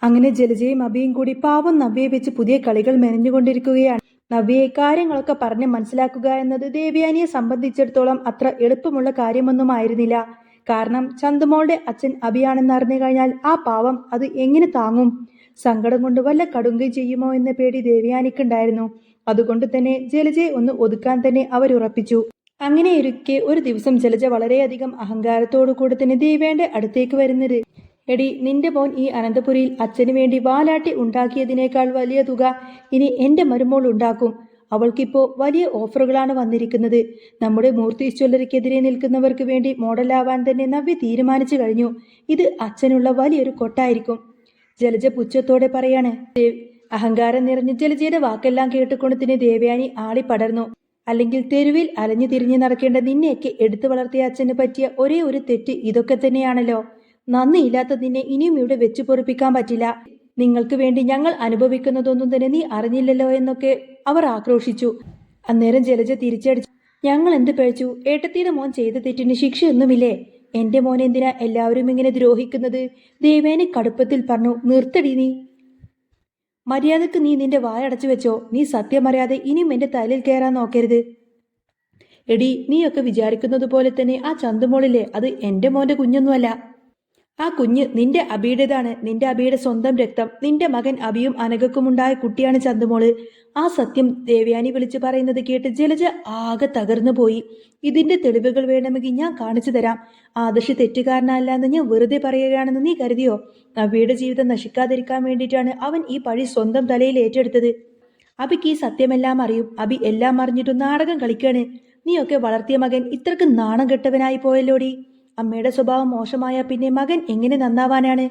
അങ്ങനെ ജലജയും അഭിയും കൂടി പാവം നവ്യയെ വെച്ച് പുതിയ കളികൾ മെനഞ്ഞുകൊണ്ടിരിക്കുകയാണ്. നവ്യയെ കാര്യങ്ങളൊക്കെ പറഞ്ഞ് മനസ്സിലാക്കുക എന്നത് ദേവയാനിയെ സംബന്ധിച്ചിടത്തോളം അത്ര എളുപ്പമുള്ള കാര്യമൊന്നും ആയിരുന്നില്ല. കാരണം ചന്തുമോളുടെ അച്ഛൻ അഭിയാണെന്ന് അറിഞ്ഞു കഴിഞ്ഞാൽ ആ പാവം അത് എങ്ങനെ താങ്ങും? സങ്കടം കൊണ്ട് വല്ല കടുങ്കയും ചെയ്യുമോ എന്ന പേടി ദേവയാനിക്കുണ്ടായിരുന്നു. അതുകൊണ്ട് തന്നെ ജലജയെ ഒന്ന് ഒതുക്കാൻ തന്നെ അവരുറപ്പിച്ചു. അങ്ങനെയിരിക്കെ ഒരു ദിവസം ജലജ വളരെയധികം അഹങ്കാരത്തോടു കൂടി തന്നെ ദേവയാന്റെ അടുത്തേക്ക് വരുന്നത്, എടി, നിന്റെ മോൻ ഈ അനന്തപുരിയിൽ അച്ഛനു വേണ്ടി വാലാട്ടി ഉണ്ടാക്കിയതിനേക്കാൾ വലിയ തുക ഇനി എന്റെ മരുമോൾ ഉണ്ടാക്കും. അവൾക്കിപ്പോ വലിയ ഓഫറുകളാണ് വന്നിരിക്കുന്നത്. നമ്മുടെ മൂർത്തി ജ്വല്ലറിക്കെതിരെ നിൽക്കുന്നവർക്ക് വേണ്ടി മോഡലാവാൻ തന്നെ നവ്യ തീരുമാനിച്ചു കഴിഞ്ഞു. ഇത് അച്ഛനുള്ള വലിയൊരു കൊട്ടായിരിക്കും. ജലജ പുച്ഛത്തോടെ പറയാണ്. അഹങ്കാരം നിറഞ്ഞ് ജലജയുടെ വാക്കെല്ലാം കേട്ടുകൊണ്ട് തന്നെ ദേവയാനി ആളി പടർന്നു. അല്ലെങ്കിൽ തെരുവിൽ അലഞ്ഞു തിരിഞ്ഞു നടക്കേണ്ട നിന്നെയൊക്കെ എടുത്തു വളർത്തിയ അച്ഛന് പറ്റിയ ഒരേ ഒരു തെറ്റ് ഇതൊക്കെ തന്നെയാണല്ലോ. നന്ദിയില്ലാത്ത നിന്നെ ഇനിയും ഇവിടെ വെച്ചു പൊറിപ്പിക്കാൻ പറ്റില്ല. നിങ്ങൾക്ക് വേണ്ടി ഞങ്ങൾ അനുഭവിക്കുന്നതൊന്നും തന്നെ നീ അറിഞ്ഞില്ലല്ലോ എന്നൊക്കെ അവർ ആക്രോശിച്ചു. അന്നേരം ജലജ തിരിച്ചടിച്ചു. ഞങ്ങൾ എന്ത് പഴിച്ചു? ഏട്ടത്തിയുടെ മോൻ ചെയ്ത തെറ്റിന് ശിക്ഷയൊന്നുമില്ലേ? എന്റെ മോൻ എന്തിനാ എല്ലാവരും ഇങ്ങനെ ദ്രോഹിക്കുന്നത്? ദേവേനെ കടുപ്പത്തിൽ പറഞ്ഞു. നിർത്തടി നീ. മര്യാദക്ക് നീ നിന്റെ വായടച്ചു വെച്ചോ. നീ സത്യം അറിയാതെ ഇനിയും എന്റെ തലയിൽ കയറാൻ നോക്കരുത്. എടി, നീയൊക്കെ വിചാരിക്കുന്നത് പോലെ തന്നെ ആ ചന്തുമോളില്ലേ, അത് എന്റെ മോന്റെ കുഞ്ഞൊന്നുമല്ല. ആ കുഞ്ഞ് നിന്റെ അബിയുടേതാണ്. നിന്റെ അബിയുടെ സ്വന്തം രക്തം. നിന്റെ മകൻ അബിയും അനഘക്കുമുണ്ടായ കുട്ടിയാണ് ചന്തുമോള്. ആ സത്യം ദേവയാനി വിളിച്ചു പറയുന്നത് കേട്ട് ജലജ ആകെ തകർന്നു പോയി. ഇതിന്റെ തെളിവുകൾ വേണമെങ്കിൽ ഞാൻ കാണിച്ചു തരാം. ആദർശ് തെറ്റുകാരനല്ലാന്ന് ഞാൻ വെറുതെ പറയുകയാണെന്ന് നീ കരുതിയോ? അബിയുടെ ജീവിതം നശിക്കാതിരിക്കാൻ വേണ്ടിയിട്ടാണ് അവൻ ഈ പഴി സ്വന്തം തലയിൽ ഏറ്റെടുത്തത്. അബിക്ക് ഈ സത്യമെല്ലാം അറിയും. അബി എല്ലാം അറിഞ്ഞിട്ടും നാടകം കളിക്കാണ്. നീയൊക്കെ വളർത്തിയ മകൻ ഇത്രക്ക് നാണം കെട്ടവനായി പോയല്ലോടി. അമ്മയുടെ സ്വഭാവം മോശമായ പിന്നെ മകൻ എങ്ങനെ നന്നാവാനാണ്?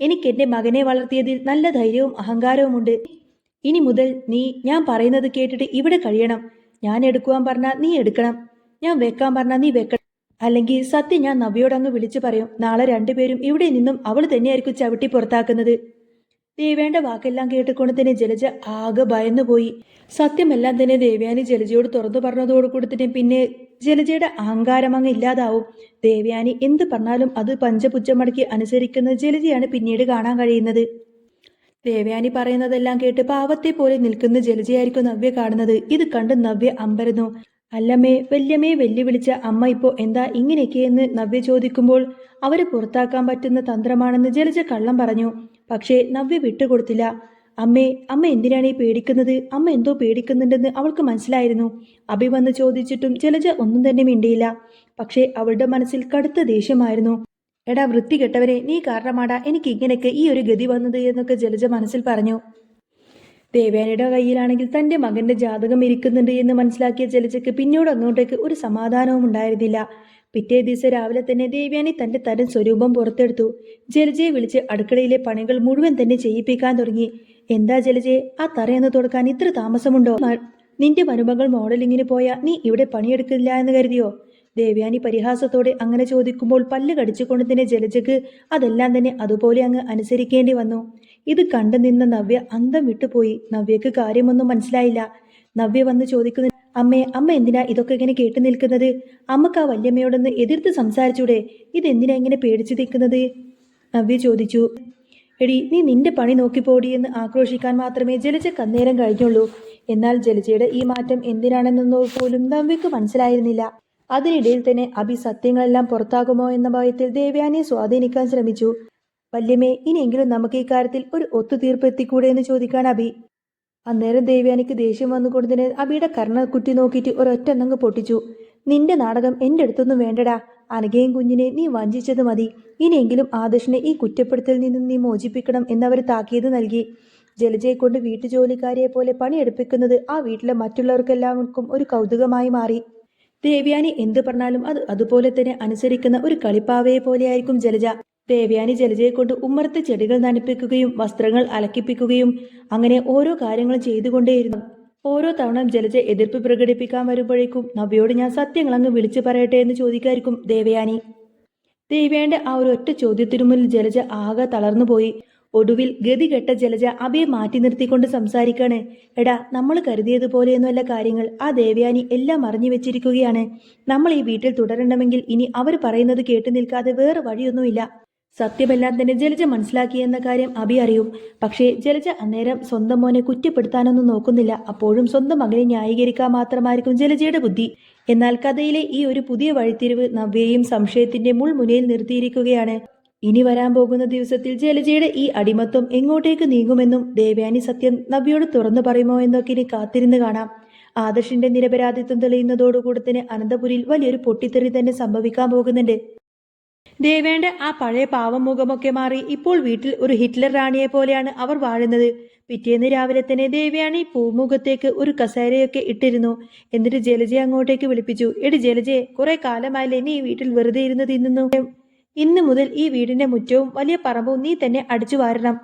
എനിക്ക് എന്റെ മകനെ വളർത്തിയതിൽ നല്ല ധൈര്യവും അഹങ്കാരവുമുണ്ട്. ഇനി മുതൽ നീ ഞാൻ പറയുന്നത് കേട്ടിട്ട് ഇവിടെ കഴിയണം. ഞാൻ എടുക്കുവാൻ പറഞ്ഞാൽ നീ എടുക്കണം. ഞാൻ വെക്കാൻ പറഞ്ഞാൽ നീ വെക്കണം. അല്ലെങ്കിൽ സത്യം ഞാൻ നവ്യോടങ്ങ് വിളിച്ചു പറയും. നാളെ രണ്ടുപേരും ഇവിടെ നിന്നും അവൾ തന്നെയായിരിക്കും ചവിട്ടി പുറത്താക്കുന്നത്. ദേവേന്റെ വാക്കെല്ലാം കേട്ടുകൊണ്ട് തന്നെ ജലജ ആകെ ഭയന്നുപോയി. സത്യമെല്ലാം തന്നെ ദേവയാനി ജലജയോട് തുറന്നു പറഞ്ഞതോടുകൂടി തന്നെ പിന്നെ ജലജയുടെ അഹങ്കാരം അങ്ങ് ഇല്ലാതാവും. ദേവയാനി എന്ത് പറഞ്ഞാലും അത് പഞ്ചപുച്ഛമടക്കി അനുസരിക്കുന്ന ജലജയാണ് പിന്നീട് കാണാൻ കഴിയുന്നത്. ദേവയാനി പറയുന്നതെല്ലാം കേട്ട് പാവത്തെ പോലെ നിൽക്കുന്ന ജലജയായിരിക്കും നവ്യ കാണുന്നത്. ഇത് കണ്ട് നവ്യ അമ്പരന്നു. അല്ലമ്മേ, വല്യമ്മയെ വെല്ലുവിളിച്ച അമ്മ ഇപ്പോ എന്താ ഇങ്ങനെയൊക്കെയെന്ന് നവ്യ ചോദിക്കുമ്പോൾ അവരെ പുറത്താക്കാൻ പറ്റുന്ന തന്ത്രമാണെന്ന് ജലജ കള്ളം പറഞ്ഞു. പക്ഷേ നവ്യ വിട്ടുകൊടുത്തില്ല. അമ്മ എന്തിനാണ് ഈ പേടിക്കുന്നത്? അമ്മ എന്തോ പേടിക്കുന്നുണ്ടെന്ന് അവൾക്ക് മനസ്സിലായിരുന്നു. അഭി വന്ന് ചോദിച്ചിട്ടും ജലജ ഒന്നും തന്നെ മിണ്ടിയില്ല. പക്ഷേ അവളുടെ മനസ്സിൽ കടുത്ത ദേഷ്യമായിരുന്നു. എടാ വൃത്തികെട്ടവരെ, നീ കാരണമാടാ എനിക്ക് ഇങ്ങനെയൊക്കെ ഈ ഒരു ഗതി വന്നത് എന്നൊക്കെ ജലജ മനസ്സിൽ പറഞ്ഞു. ദേവയാനിയുടെ കയ്യിലാണെങ്കിൽ തന്റെ മകന്റെ ജാതകം ഇരിക്കുന്നുണ്ട് എന്ന് മനസ്സിലാക്കിയ ജലജയ്ക്ക് പിന്നീട് അങ്ങോട്ടേക്ക് ഒരു സമാധാനവും ഉണ്ടായിരുന്നില്ല. പിറ്റേ ദിവസം രാവിലെ തന്നെ ദേവയാനി തന്റെ തരം സ്വരൂപം പുറത്തെടുത്തു. ജലജയെ വിളിച്ച് അടുക്കളയിലെ പണികൾ മുഴുവൻ തന്നെ ചെയ്യിപ്പിക്കാൻ തുടങ്ങി. എന്താ ജലജയെ, ആ തറയെന്ന് തുടക്കാൻ ഇത്ര താമസമുണ്ടോ? നിന്റെ മരുമകൾ മോഡലിങ്ങിന് പോയാ നീ ഇവിടെ പണിയെടുക്കില്ല എന്ന് കരുതിയോ? ദേവയാനി പരിഹാസത്തോടെ അങ്ങനെ ചോദിക്കുമ്പോൾ പല്ല് കടിച്ചുകൊണ്ട് തന്നെ ജലജക്ക് അതെല്ലാം തന്നെ അതുപോലെ അങ്ങ് അനുസരിക്കേണ്ടി വന്നു. ഇത് കണ്ടു നിന്ന നവ്യ അന്തം വിട്ടുപോയി. നവ്യക്ക് കാര്യമൊന്നും മനസ്സിലായില്ല. നവ്യ വന്ന് ചോദിക്കുന്നു, അമ്മ എന്തിനാ ഇതൊക്കെ ഇങ്ങനെ കേട്ടു നിൽക്കുന്നത്? അമ്മക്ക് ആ വല്യമ്മയോടൊന്ന് എതിർത്ത് സംസാരിച്ചൂടെ? ഇതെന്തിനാ ഇങ്ങനെ പേടിച്ചു നിൽക്കുന്നത്? നവ്യ ചോദിച്ചു. എടി, നീ നിന്റെ പണി നോക്കിപ്പോടി എന്ന് ആക്രോശിക്കാൻ മാത്രമേ ജലജക്ക് അന്നേരം കഴിഞ്ഞുള്ളൂ. എന്നാൽ ജലജയുടെ ഈ മാറ്റം എന്തിനാണെന്നോ പോലും നവ്യക്ക് മനസ്സിലായിരുന്നില്ല. അതിനിടയിൽ തന്നെ അഭി സത്യങ്ങളെല്ലാം പുറത്താകുമോ എന്ന ഭയത്തിൽ ദേവയാനിയെ സ്വാധീനിക്കാൻ ശ്രമിച്ചു. വല്യമേ, ഇനിയെങ്കിലും നമുക്ക് ഈ കാര്യത്തിൽ ഒരു ഒത്തുതീർപ്പ് എത്തിക്കൂടെ എന്ന് ചോദിക്കാൻ അഭി. അന്നേരം ദേവയാനിക്ക് ദേഷ്യം വന്നുകൊണ്ട് തന്നെ അഭിയുടെ കർണക്കുറ്റി നോക്കിയിട്ട് ഒരൊറ്റെണ്ണങ്ങ് പൊട്ടിച്ചു. നിന്റെ നാടകം എൻ്റെ അടുത്തൊന്നും വേണ്ടടാ. അനഘയും കുഞ്ഞിനെ നീ വഞ്ചിച്ചത് മതി. ഇനിയെങ്കിലും ആദർശിനെ ഈ കുറ്റപ്പെടുത്തൽ നിന്നും നീ മോചിപ്പിക്കണം എന്നവർ താക്കീത് നൽകി. ജലജയെ കൊണ്ട് വീട്ടുജോലിക്കാരിയെ പോലെ പണിയെടുപ്പിക്കുന്നത് ആ വീട്ടിലെ മറ്റുള്ളവർക്കെല്ലാവർക്കും ഒരു കൗതുകമായി മാറി. ദേവയാനി എന്ത് പറഞ്ഞാലും അത് അതുപോലെ തന്നെ അനുസരിക്കുന്ന ഒരു കളിപ്പാവയെ പോലെയായിരിക്കും ജലജ. ദേവയാനി ജലജയെ കൊണ്ട് ഉമ്മറത്തെ ചെടികൾ നനപ്പിക്കുകയും വസ്ത്രങ്ങൾ അലക്കിപ്പിക്കുകയും അങ്ങനെ ഓരോ കാര്യങ്ങളും ചെയ്തുകൊണ്ടേയിരുന്നു. ഓരോ തവണ ജലജ എതിർപ്പ് പ്രകടിപ്പിക്കാൻ വരുമ്പോഴേക്കും നവ്യോട് ഞാൻ സത്യങ്ങളങ്ങ് വിളിച്ചു പറയട്ടെ എന്ന് ചോദിക്കായിരിക്കും ദേവയാനി. ദേവയാന്റെ ആ ഒരു ഒറ്റ ചോദ്യത്തിനു മുന്നിൽ ജലജ ആകെ തളർന്നുപോയി. ഒടുവിൽ ഗതികെട്ട ജലജ അഭയെ മാറ്റി നിർത്തിക്കൊണ്ട് സംസാരിക്കാണ്. എടാ, നമ്മൾ കരുതിയതുപോലെയൊന്നുമല്ല കാര്യങ്ങൾ. ആ ദേവയാനി എല്ലാം അറിഞ്ഞു വെച്ചിരിക്കുകയാണ്. നമ്മൾ ഈ വീട്ടിൽ തുടരണമെങ്കിൽ ഇനി അവർ പറയുന്നത് കേട്ടു നിൽക്കാതെ വേറെ വഴിയൊന്നുമില്ല. സത്യമെല്ലാം തന്നെ ജലജ മനസ്സിലാക്കിയെന്ന കാര്യം അഭി അറിയും. പക്ഷേ ജലജ അന്നേരം സ്വന്തം മോനെ കുറ്റപ്പെടുത്താനൊന്നും നോക്കുന്നില്ല. അപ്പോഴും സ്വന്തം മകനെ ന്യായീകരിക്കാൻ മാത്രമായിരിക്കും ജലജയുടെ ബുദ്ധി. എന്നാൽ കഥയിലെ ഈ ഒരു പുതിയ വഴിത്തിരിവ് നവ്യയും സംശയത്തിന്റെ മുൾമുനയിൽ നിർത്തിയിരിക്കുകയാണ്. ഇനി വരാൻ പോകുന്ന ദിവസത്തിൽ ജലജയുടെ ഈ അടിമത്വം എങ്ങോട്ടേക്ക് നീങ്ങുമെന്നും ദേവയാനി സത്യം നവ്യയോട് തുറന്നു പറയുമോ എന്നൊക്കെ ഇനി കാത്തിരുന്ന് കാണാം. ആദർശിന്റെ നിരപരാധിത്വം തെളിയുന്നതോടുകൂടി തന്നെ അനന്തപുരിയിൽ വലിയൊരു പൊട്ടിത്തെറി തന്നെ സംഭവിക്കാൻ പോകുന്നുണ്ട്. ദേവേന്റെ ആ പഴയ പാവം മുഖമൊക്കെ മാറി ഇപ്പോൾ വീട്ടിൽ ഒരു ഹിറ്റ്ലർ റാണിയെ പോലെയാണ് അവർ വാഴുന്നത്. പിറ്റേന്ന് രാവിലെ തന്നെ ദേവയാനി പൂമുഖത്തേക്ക് ഒരു കസേരയൊക്കെ ഇട്ടിരുന്നു. എന്നിട്ട് ജലജയെ അങ്ങോട്ടേക്ക് വിളിപ്പിച്ചു. എടി ജലജയെ, കുറെ കാലമായില്ലേ നീ ഈ വീട്ടിൽ വെറുതെ ഇരുന്ന് തിന്നുന്നു. ഇന്ന് മുതൽ ഈ വീടിന്റെ മുറ്റവും വലിയ പറമ്പും നീ തന്നെ അടിച്ചു വാരണം.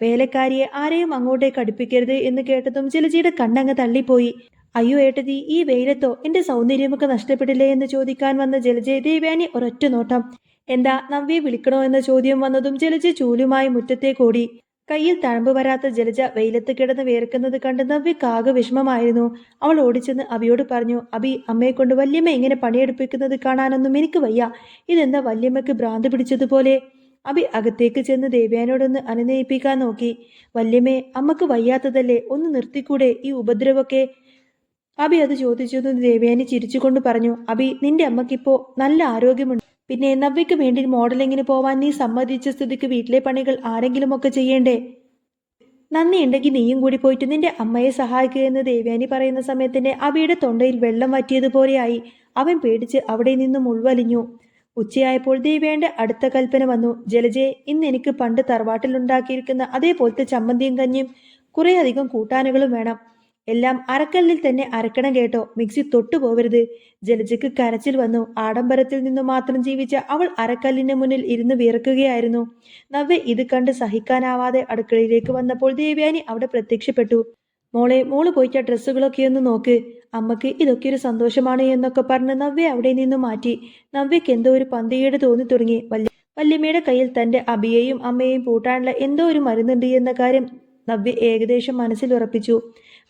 വേലക്കാരിയെ ആരെയും അങ്ങോട്ടേക്ക് അടുപ്പിക്കരുത് എന്ന് കേട്ടതും ജലജയുടെ കണ്ണങ്ങ് തള്ളിപ്പോയി. അയ്യോ ഏട്ടതി, ഈ വെയിലത്തോ എന്റെ സൗന്ദര്യമൊക്കെ നഷ്ടപ്പെടില്ലേ എന്ന് ചോദിക്കാൻ വന്ന ജലജയെ ദേവയാനി ഒരൊറ്റ നോട്ടം. എന്താ നവ്യെ വിളിക്കണോ എന്ന ചോദ്യം വന്നതും ജലജ ചൂലുമായി മുറ്റത്തേക്കോടി. കയ്യിൽ തഴമ്പ് വരാത്ത ജലജ വെയിലത്ത് കിടന്ന് വേർക്കുന്നത് കണ്ട് നവ്യക്കാകെ വിഷമമായിരുന്നു. അവൾ ഓടിച്ചെന്ന് അബിയോട് പറഞ്ഞു. അബി, അമ്മയെ കൊണ്ട് വല്യമ്മ ഇങ്ങനെ പണിയെടുപ്പിക്കുന്നത് കാണാനൊന്നും എനിക്ക് വയ്യ. ഇതെന്താ വല്യമ്മക്ക് ഭ്രാന്ത് പിടിച്ചതുപോലെ? അബി അകത്തേക്ക് ചെന്ന് ദേവയാനോടൊന്ന് അനുനയിപ്പിക്കാൻ നോക്കി. വല്യമ്മേ, അമ്മക്ക് വയ്യാത്തതല്ലേ, ഒന്ന് നിർത്തിക്കൂടെ ഈ ഉപദ്രവമൊക്കെ? അബി അത് ചോദിച്ചതും ദേവയാനി ചിരിച്ചുകൊണ്ട് പറഞ്ഞു. അബി, നിന്റെ അമ്മക്കിപ്പോ നല്ല ആരോഗ്യമുണ്ട്. പിന്നെ നവ്യക്ക് വേണ്ടി മോഡലിങ്ങിന് പോവാൻ നീ സമ്മതിച്ച സ്ഥിതിക്ക് വീട്ടിലെ പണികൾ ആരെങ്കിലുമൊക്കെ ചെയ്യേണ്ടേ? നന്ദിയുണ്ടെങ്കിൽ നീയും കൂടി പോയിട്ട് നിന്റെ അമ്മയെ സഹായിക്കുക എന്ന് ദേവയാനി പറയുന്ന സമയത്തിന്റെ അബിയുടെ തൊണ്ടയിൽ വെള്ളം വറ്റിയതുപോലെയായി. അവൻ പേടിച്ച് അവിടെ നിന്നും ഉൾവലിഞ്ഞു. ഉച്ചയായപ്പോൾ ദേവയാന്റെ അടുത്ത കൽപ്പന വന്നു. ജലജയെ, ഇന്ന് എനിക്ക് പണ്ട് തറവാട്ടിലുണ്ടാക്കിയിരിക്കുന്ന അതേപോലത്തെ ചമ്മന്തിയും കഞ്ഞിയും കുറെ അധികം കൂട്ടാനുകളും വേണം. എല്ലാം അരക്കല്ലിൽ തന്നെ അരക്കണം കേട്ടോ, മിക്സി തൊട്ടു പോവരുത്. ജലജയ്ക്ക് കരച്ചിൽ വന്നു. ആഡംബരത്തിൽ നിന്നു മാത്രം ജീവിച്ച അവൾ അരക്കല്ലിന് മുന്നിൽ ഇരുന്ന് വിറക്കുകയായിരുന്നു. നവ്യ ഇത് കണ്ട് സഹിക്കാനാവാതെ അടുക്കളയിലേക്ക് വന്നപ്പോൾ ദേവയാനി അവിടെ പ്രത്യക്ഷപ്പെട്ടു. മോളെ, മോള് പോയിട്ട് ആ ഡ്രസ്സുകളൊക്കെ ഒന്ന് നോക്ക്. അമ്മക്ക് ഇതൊക്കെ ഒരു സന്തോഷമാണ് എന്നൊക്കെ പറഞ്ഞ് നവ്യ അവിടെ നിന്നും മാറ്റി. നവ്യക്ക് എന്തോ ഒരു പന്തികേട് തോന്നി തുടങ്ങി. വല്യമ്മയുടെ കയ്യിൽ തന്റെ അബിയെയും അമ്മയെയും പൂട്ടാനുള്ള എന്തോ ഒരു മരുന്നുണ്ട് എന്ന കാര്യം നവ്യ ഏകദേശം മനസ്സിൽ ഉറപ്പിച്ചു.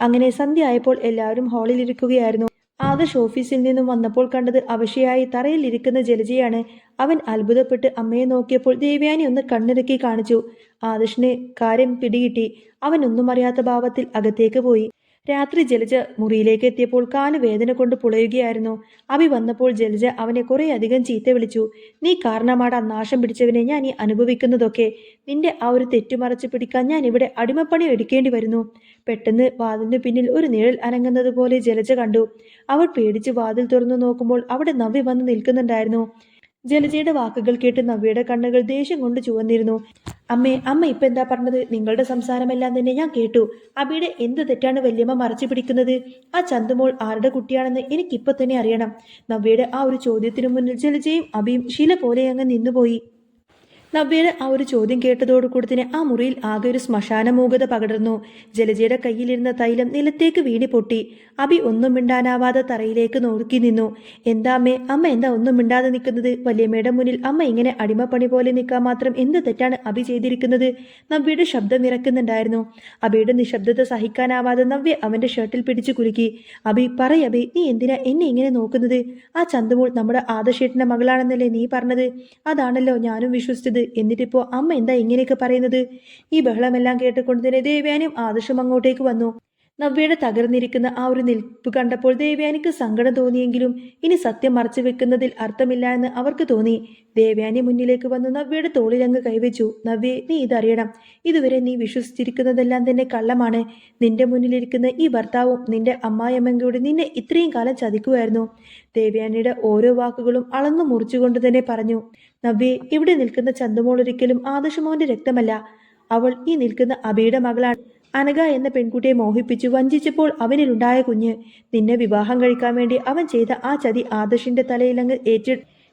അങ്ങനെ സന്ധ്യ ആയപ്പോൾ എല്ലാവരും ഹാളിലിരിക്കുകയായിരുന്നു. ആദർശ് ഓഫീസിൽ നിന്നും വന്നപ്പോൾ കണ്ടത് അവശയായി തറയിൽ ഇരിക്കുന്ന ജലജയാണ്. അവൻ അത്ഭുതപ്പെട്ട് അമ്മയെ നോക്കിയപ്പോൾ ദേവയാനി ഒന്ന് കണ്ണിറുക്കി കാണിച്ചു. ആദർശിന് കാര്യം പിടികിട്ടി. അവൻ ഒന്നും അറിയാത്ത ഭാവത്തിൽ അകത്തേക്ക് പോയി. രാത്രി ജലജ മുറിയിലേക്ക് എത്തിയപ്പോൾ കാല് വേദന കൊണ്ട് പുളയുകയായിരുന്നു. അഭി വന്നപ്പോൾ ജലജ അവനെ കുറെ അധികം ചീത്ത വിളിച്ചു. നീ കാരണമാടാ നാശം പിടിച്ചവനെ ഞാൻ ഈ അനുഭവിക്കുന്നതൊക്കെ. നിന്റെ ആ ഒരു തെറ്റുമറച്ചു പിടിക്കാൻ ഞാൻ ഇവിടെ അടിമപ്പണി എടുക്കേണ്ടി വരുന്നു. പെട്ടെന്ന് വാതിലിന് പിന്നിൽ ഒരു നിഴൽ അനങ്ങുന്നത് പോലെ ജലജ കണ്ടു. അവൾ പേടിച്ച് വാതിൽ തുറന്നു നോക്കുമ്പോൾ അവിടെ നവ്യ വന്ന് നിൽക്കുന്നുണ്ടായിരുന്നു. ജലജയുടെ വാക്കുകൾ കേട്ട് നവ്യയുടെ കണ്ണുകൾ ദേഷ്യം കൊണ്ട് ചുവന്നിരുന്നു. അമ്മ ഇപ്പൊ എന്താ പറഞ്ഞത്? നിങ്ങളുടെ സംസാരമെല്ലാം തന്നെ ഞാൻ കേട്ടു. അബിയുടെ എന്ത് തെറ്റാണ് വല്യമ്മ മറച്ചു പിടിക്കുന്നത്? ആ ചന്തുമോൾ ആരുടെ കുട്ടിയാണെന്ന് എനിക്കിപ്പൊ തന്നെ അറിയണം. നവ്യയുടെ ആ ഒരു ചോദ്യത്തിനു മുന്നിൽ ജലജയും അബിയും ശില പോലെ അങ്ങ് നിന്നുപോയി. നവ്യയുടെ ആ ഒരു ചോദ്യം കേട്ടതോടുകൂടി തന്നെ ആ മുറിയിൽ ആകെ ഒരു ശ്മശാന മൂകത പകർന്നു. ജലജയുടെ കയ്യിലിരുന്ന തൈലം നിലത്തേക്ക് വീണി പൊട്ടി. അബി ഒന്നും മിണ്ടാനാവാതെ തറയിലേക്ക് നോക്കി നിന്നു. എന്താ അമ്മ എന്താ ഒന്നും മിണ്ടാതെ നിൽക്കുന്നത്? വല്യമ്മയുടെ മുന്നിൽ അമ്മ ഇങ്ങനെ അടിമപ്പണി പോലെ നിൽക്കാൻ മാത്രം എന്ത് തെറ്റാണ് അബി ചെയ്തിരിക്കുന്നത്? നവ്യയുടെ ശബ്ദം ഇറക്കുന്നുണ്ടായിരുന്നു. അബിയുടെ നിശബ്ദത സഹിക്കാനാവാതെ നവ്യ അവന്റെ ഷർട്ടിൽ പിടിച്ചു കുലുക്കി. അബി, പറയബി, നീ എന്തിനാ എന്നെ ഇങ്ങനെ നോക്കുന്നത്? ആ ചന്തുമോൾ നമ്മുടെ ആദർശേട്ടന്റെ മകളാണെന്നല്ലേ നീ പറഞ്ഞത്? അതാണല്ലോ ഞാനും വിശ്വസിച്ചത്. എന്നിട്ടിപ്പോ അമ്മ എന്താ ഇങ്ങനെയൊക്കെ പറയുന്നത്? ഈ ബഹളമെല്ലാം കേട്ടുകൊണ്ട് തന്നെ ദേവയാനിയും ആദർശം അങ്ങോട്ടേക്ക് വന്നു. നവ്യയുടെ തകർന്നിരിക്കുന്ന ആ ഒരു നിൽപ്പ് കണ്ടപ്പോൾ ദേവയാനിക്ക് സങ്കടം തോന്നിയെങ്കിലും ഇനി സത്യം മറച്ചു വെക്കുന്നതിൽ അർത്ഥമില്ല എന്ന് അവർക്ക് തോന്നി. ദേവയാനി മുന്നിലേക്ക് വന്ന് നവ്യയുടെ തോളിലങ്ങ് കൈവച്ചു. നവ്യെ, നീ ഇതറിയണം. ഇതുവരെ നീ വിശ്വസിച്ചിരിക്കുന്നതെല്ലാം തന്നെ കള്ളമാണ്. നിന്റെ മുന്നിലിരിക്കുന്ന ഈ ഭർത്താവും നിന്റെ അമ്മായിയമ്മയും കൂടി നിന്നെ ഇത്രയും കാലം ചതിക്കുമായിരുന്നു. ദേവയാനിയുടെ ഓരോ വാക്കുകളും അളന്നു മുറിച്ചുകൊണ്ട് തന്നെ പറഞ്ഞു. നവ്യെ, ഇവിടെ നിൽക്കുന്ന ചന്തുമോൾ ഒരിക്കലും ആദർശമോന്റെ രക്തമല്ല. അവൾ ഈ നിൽക്കുന്ന അബിയുടെ മകളാണ്. അനഘ എന്ന പെൺകുട്ടിയെ മോഹിപ്പിച്ചു വഞ്ചിച്ചപ്പോൾ അവനിലുണ്ടായ കുഞ്ഞ്. നിന്നെ വിവാഹം കഴിക്കാൻ വേണ്ടി അവൻ ചെയ്ത ആ ചതി ആദർശിന്റെ തലയിലങ്ങ്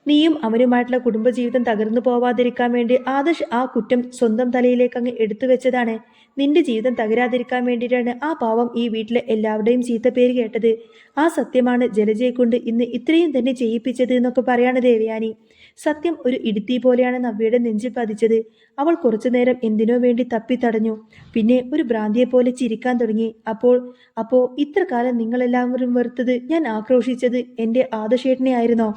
നീയും അവനുമായിട്ടുള്ള കുടുംബജീവിതം തകർന്നു പോവാതിരിക്കാൻ വേണ്ടി ആദർശ് ആ കുറ്റം സ്വന്തം തലയിലേക്ക് അങ്ങ് എടുത്തു വെച്ചതാണ്. നിന്റെ ജീവിതം തകരാതിരിക്കാൻ വേണ്ടിയിട്ടാണ് ആ പാവം ഈ വീട്ടിലെ എല്ലാവരുടെയും ചീത്തപ്പേര് കേട്ടത്. ആ സത്യമാണ് ജലജയെ കൊണ്ട് ഇന്ന് ഇത്രയും തന്നെ ചെയ്യിപ്പിച്ചത് എന്നൊക്കെ പറയാണ് ദേവയാനി. സത്യം ഒരു ഇടുത്തി പോലെയാണ് നവ്യയുടെ നെഞ്ചിൽ പതിച്ചത്. അവൾ കുറച്ചുനേരം എന്തിനോ വേണ്ടി തപ്പിത്തടഞ്ഞു. പിന്നെ ഒരു ഭ്രാന്തിയെ പോലെ ചിരിക്കാൻ തുടങ്ങി. അപ്പോ ഇത്ര കാലം നിങ്ങളെല്ലാവരും വെറുത്തത്, ഞാൻ ആക്രോശിച്ചത് എന്റെ ആദർശേട്ടനെ ആയിരുന്നോ?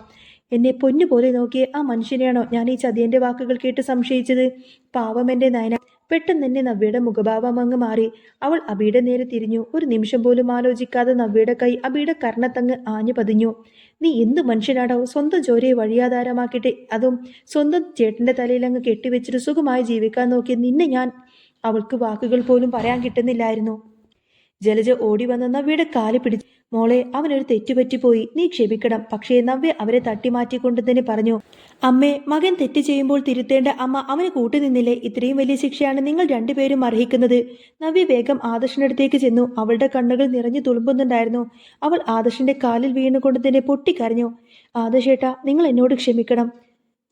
എന്നെ പൊന്നുപോലെ നോക്കിയ ആ മനുഷ്യനെയാണോ ഞാൻ ഈ ചതിയന്റെ വാക്കുകൾ കേട്ട് സംശയിച്ചത്? പാവം എന്റെ നയന. പെട്ടെന്ന് തന്നെ നവ്യയുടെ മുഖഭാവം അങ്ങ് മാറി. അവൾ അബിയുടെ നേരെ തിരിഞ്ഞു. ഒരു നിമിഷം പോലും ആലോചിക്കാതെ നവ്യയുടെ കൈ അബിയുടെ കർണത്തങ്ങ് ആഞ്ഞു പതിഞ്ഞു. നീ എന്ത് മനുഷ്യനാടോ? സ്വന്തം ചോരയെ വഴിയാധാരമാക്കിയിട്ട് അതും സ്വന്തം ചേട്ടന്റെ തലയിൽ അങ്ങ് കെട്ടിവെച്ചിട്ട് സുഖമായി ജീവിക്കാൻ നോക്കിയ നിന്നെ ഞാൻ. അവൾക്ക് വാക്കുകൾ പോലും പറയാൻ കിട്ടുന്നില്ലായിരുന്നു. ജലജ ഓടി വന്ന നവ്യയുടെ കാല് പിടിച്ചു. മോളെ, അവനൊരു തെറ്റുപറ്റിപ്പോയി, നീ ക്ഷമിക്കണം. പക്ഷേ നവ്യ അവരെ തട്ടിമാറ്റിക്കൊണ്ട് തന്നെ പറഞ്ഞു. അമ്മേ, മകൻ തെറ്റ് ചെയ്യുമ്പോൾ തിരുത്തേണ്ട അമ്മ അവന് കൂട്ടുനിന്നില്ലേ? ഇത്രയും വലിയ ശിക്ഷയാണ് നിങ്ങൾ രണ്ടുപേരും അർഹിക്കുന്നത്. നവ്യ വേഗം ആദർശിനടുത്തേക്ക് ചെന്നു. അവളുടെ കണ്ണുകൾ നിറഞ്ഞു തുളുമ്പുന്നുണ്ടായിരുന്നു. അവൾ ആദർശിന്റെ കാലിൽ വീണുകൊണ്ട് തന്നെ പൊട്ടിക്കരഞ്ഞു. ആദർശേട്ടാ, നിങ്ങൾ എന്നോട് ക്ഷമിക്കണം.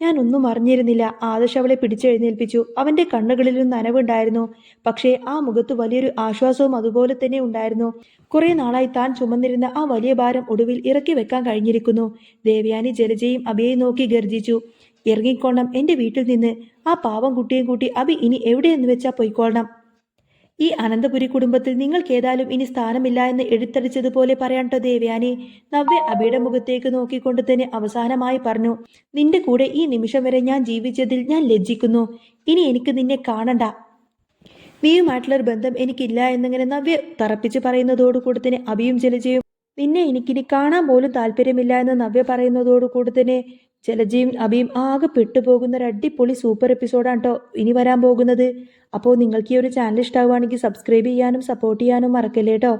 ഞാൻ ഒന്നും അറിഞ്ഞിരുന്നില്ല. ആദർശ് അവളെ പിടിച്ചെഴുന്നേൽപ്പിച്ചു. അവന്റെ കണ്ണുകളിലും നനവുണ്ടായിരുന്നു. പക്ഷേ ആ മുഖത്ത് വലിയൊരു ആശ്വാസവും അതുപോലെ തന്നെ ഉണ്ടായിരുന്നു. കുറെ നാളായി താൻ ചുമന്നിരുന്ന ആ വലിയ ഭാരം ഒടുവിൽ ഇറക്കി വെക്കാൻ കഴിഞ്ഞിരിക്കുന്നു. ദേവയാനി ജലജയും അബിയെയും നോക്കി ഗർജിച്ചു. ഇറങ്ങിക്കോണം എന്റെ വീട്ടിൽ നിന്ന്. ആ പാവം കുട്ടിയും കൂട്ടി അബി ഇനി എവിടെയെന്ന് വെച്ചാ പൊയ്ക്കോളണം. ഈ അനന്തപുരി കുടുംബത്തിൽ നിങ്ങൾക്കേതായാലും ഇനി സ്ഥാനമില്ല എന്ന് എടുത്തടിച്ചതുപോലെ പറയാട്ടോ ദേവയാനി. നവ്യ അബിയുടെ മുഖത്തേക്ക് നോക്കിക്കൊണ്ട് തന്നെ അവസാനമായി പറഞ്ഞു. നിന്റെ കൂടെ ഈ നിമിഷം വരെ ഞാൻ ജീവിച്ചതിൽ ഞാൻ ലജ്ജിക്കുന്നു. ഇനി എനിക്ക് നിന്നെ കാണണ്ട. നീയുമായിട്ടുള്ളൊരു ബന്ധം എനിക്കില്ല എന്നിങ്ങനെ നവ്യ തറപ്പിച്ച് പറയുന്നതോടുകൂടി തന്നെ അബിയും ജലജയും നിന്നെ എനിക്കിനി കാണാൻ പോലും താല്പര്യമില്ല എന്ന് നവ്യ പറയുന്നതോടുകൂടി തന്നെ ജലജയും അബിയും ആകെ പെട്ടുപോകുന്ന ഒരു അടിപൊളി സൂപ്പർ എപ്പിസോഡാണ് കേട്ടോ ഇനി വരാൻ പോകുന്നത്. അപ്പോൾ നിങ്ങൾക്ക് ഈ ഒരു ചാനൽ ഇഷ്ടമാവുകയാണെങ്കിൽ സബ്സ്ക്രൈബ് ചെയ്യാനും സപ്പോർട്ട് ചെയ്യാനും മറക്കല്ലേ കേട്ടോ.